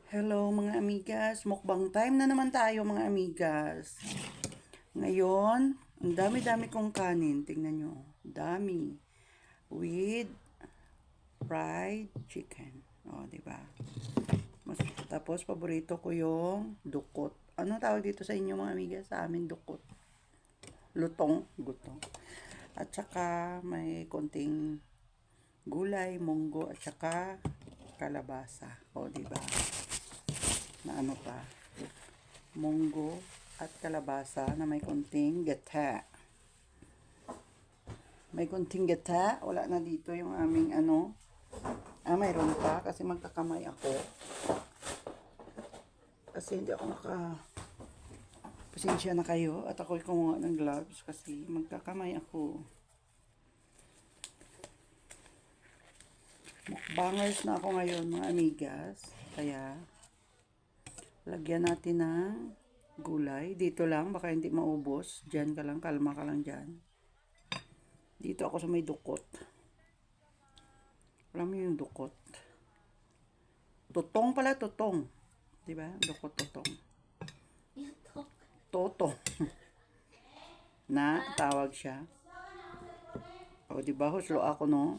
Hello mga amigas, mukbang time na naman tayo mga amigas. Ngayon, ang dami-dami kong kanin, tingnan nyo, dami. With fried chicken. O, diba? Tapos, paborito ko yung dukot. Ano tawag dito sa inyo mga amigas? Sa amin, dukot. Lutong, gutong. At saka, may konting gulay, munggo, at saka kalabasa. O, diba? Na ano pa? Munggo at kalabasa na may konting gata. May konting gata. Wala na dito yung aming ano. Mayroon pa kasi magkakamay ako. Kasi hindi ako pasensya na kayo at ako'y kumuha ng gloves kasi magkakamay ako. Mukbangers na ako ngayon mga amigas. Kaya lagyan natin ng gulay. Dito lang, baka hindi maubos. Diyan ka lang, kalma ka lang dyan. Dito ako sa may dukot. Alam mo yung dukot. Tutong pala, tutong. Diba? Dukot, tutong. Totong. Na, tawag siya. O, diba? Huslo ako, no?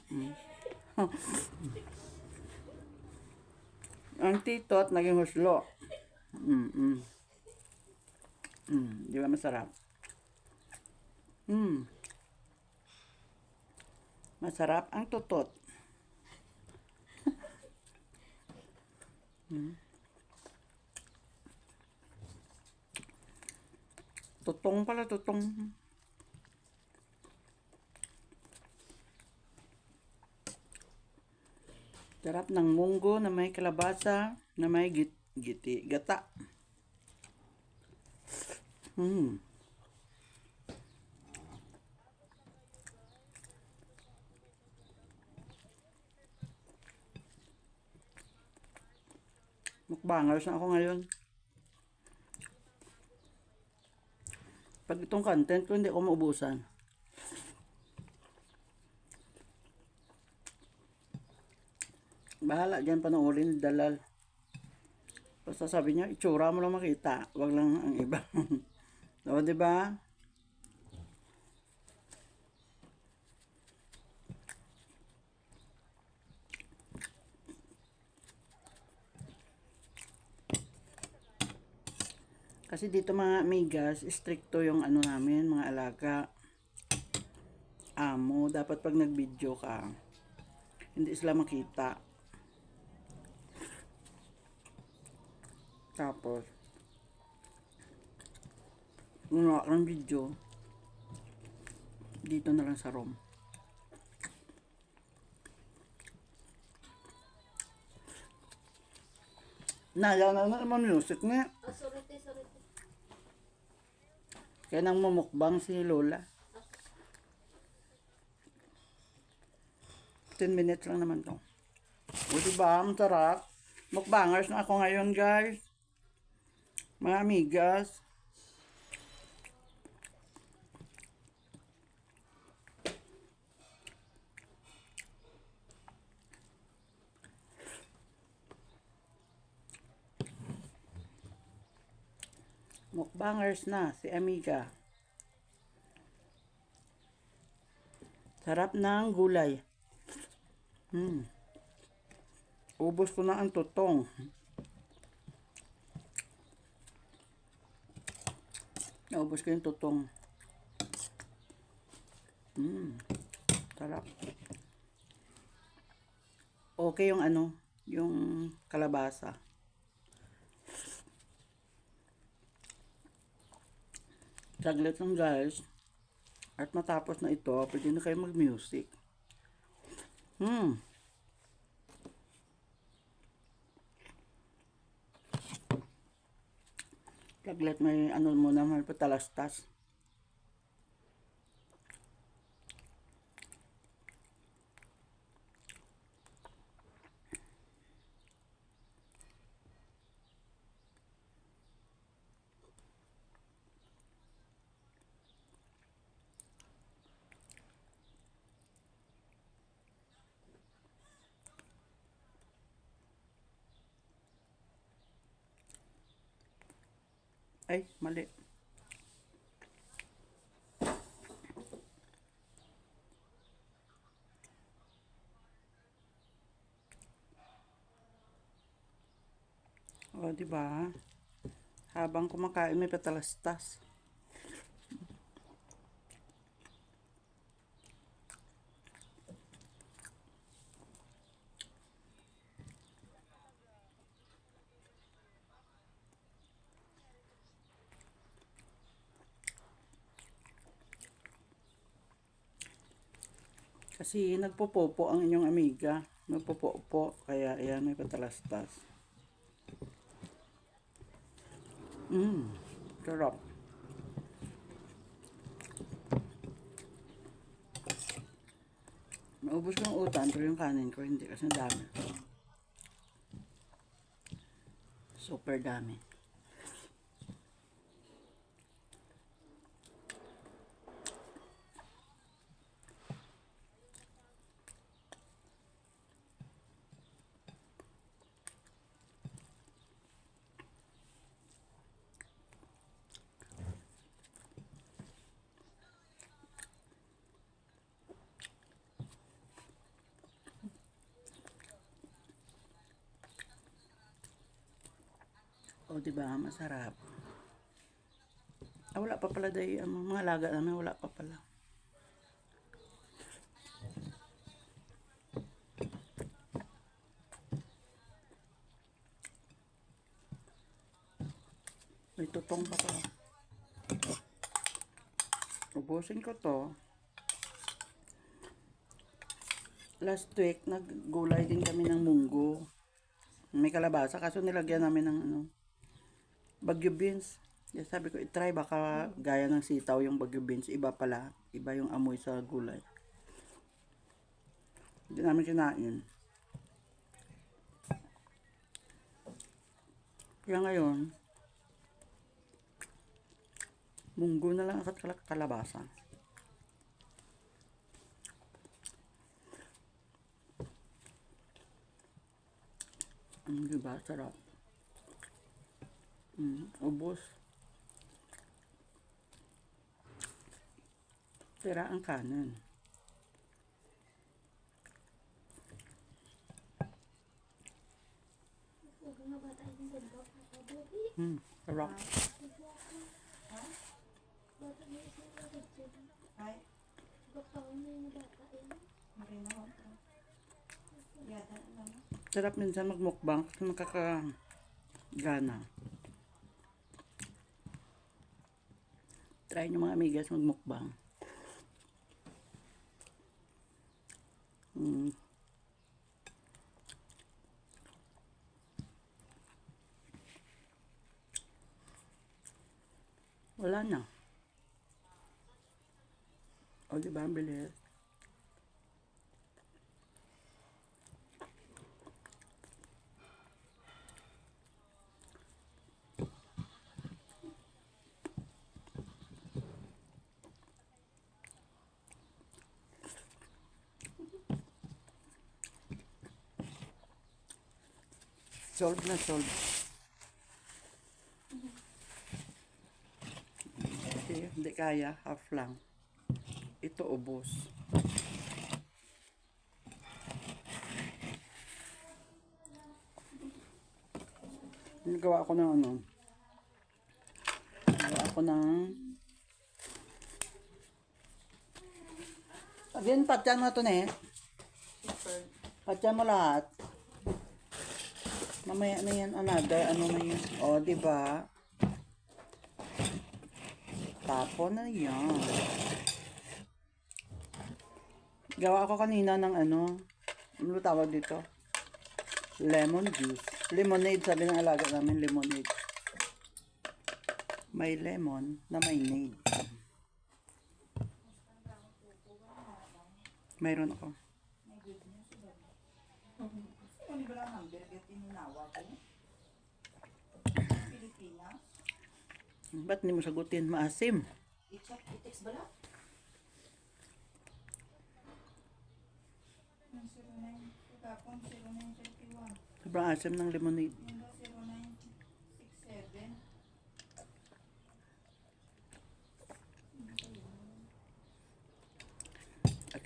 Ang titot, naging huslo. Diba masarap? Masarap ang tutot. Tutong pala, tutong. Sarap ng munggo na may kalabasa, na may gata. Mukbangers na ako ngayon. Pag itong content ko, hindi ko maubusan. Bahala dyan panoorin, dalal. Basta sabi niya, itsura mo lang makita. Wag lang ang iba. O, diba? Kasi dito mga amigas, stricto yung ano namin, mga alaga. Amo, dapat pag nag-video ka, hindi sila makita. Tapos, gumawa ka ng video, dito na lang sa room. Naya na naman music niya. Kaya nang mamukbang si Lola. 10 minutes lang naman to. O diba, ang sarap. Mukbangers na ako ngayon guys. Mga amigas. Mukbangers na si Amiga. Sarap ng gulay. Ubos ko na ang tutong. Naubos ko yung tutong. Sarap. Okay yung ano, yung kalabasa. Saglit lang guys. At matapos na ito, pwede na kayo mag-music. Saglit may ano muna, may patalastas. Ay, mali. O, di ba? Habang kumakain may patalastas. Kasi nagpopopo ang inyong amiga. Nagpopopo. Kaya ayan, may patalastas. Sarap. Naubos ko yung utan, pero yung kanin ko hindi kasi dami. Super dami. O, di ba? Masarap. Ah, wala pa pala dahil ang mga alaga namin, wala pa pala. May tutong pa pala. Ubusin ko to. Last week, naggulay din kami ng munggo. May kalabasa, kaso nilagyan namin ng bagyo beans. Kaya sabi ko, itry baka gaya ng sitaw yung bagyo beans. Iba pala. Iba yung amoy sa gulay. Hindi namin kinain. Kaya ngayon, munggo na lang at kalabasa. Diba? Sarap. Ubos. Tira ang kanin. Sarap. Sarap minsan magmukbang kasi makakagana. Try nyo mga amigas magmukbang. Wala na. O, diba? Ang bilis. Solve na solve. Okay, hindi kaya. Half lang. Ito ubos. Nagawa ako ng ano. Nagawa ako ng again, patyan mo ito na eh. Patyan mo lahat. Mamaya na yan, another, ano na yan. O, diba? Tapon na yan. Gawa ako kanina ng ano tawag dito? Lemon juice. Lemonade, sabi ng alaga namin, lemonade. May lemon na may nade. Mayroon ako. Ba't hindi mo sagutin? Maasim. I-text ba lang? Sobrang asim ng lemonade.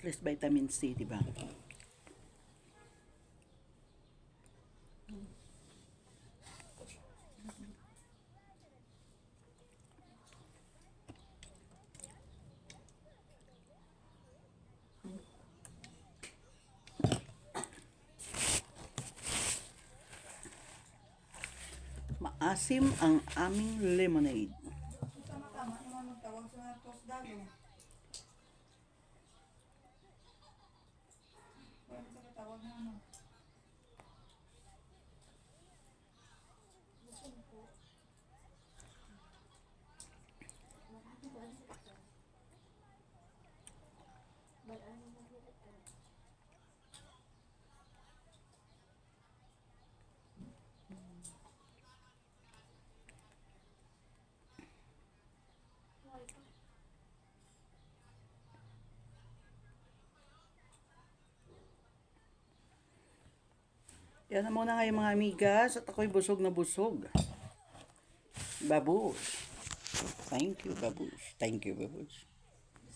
At least vitamin C, di ba? Maasim ang aming lemonade. Tama-tama naman magtawag sa postdalo. Pwede sa katawag na ano. Yan na muna ngayon mga amigas at ako'y busog na busog. Babush. Thank you, babush. Thank you, babush.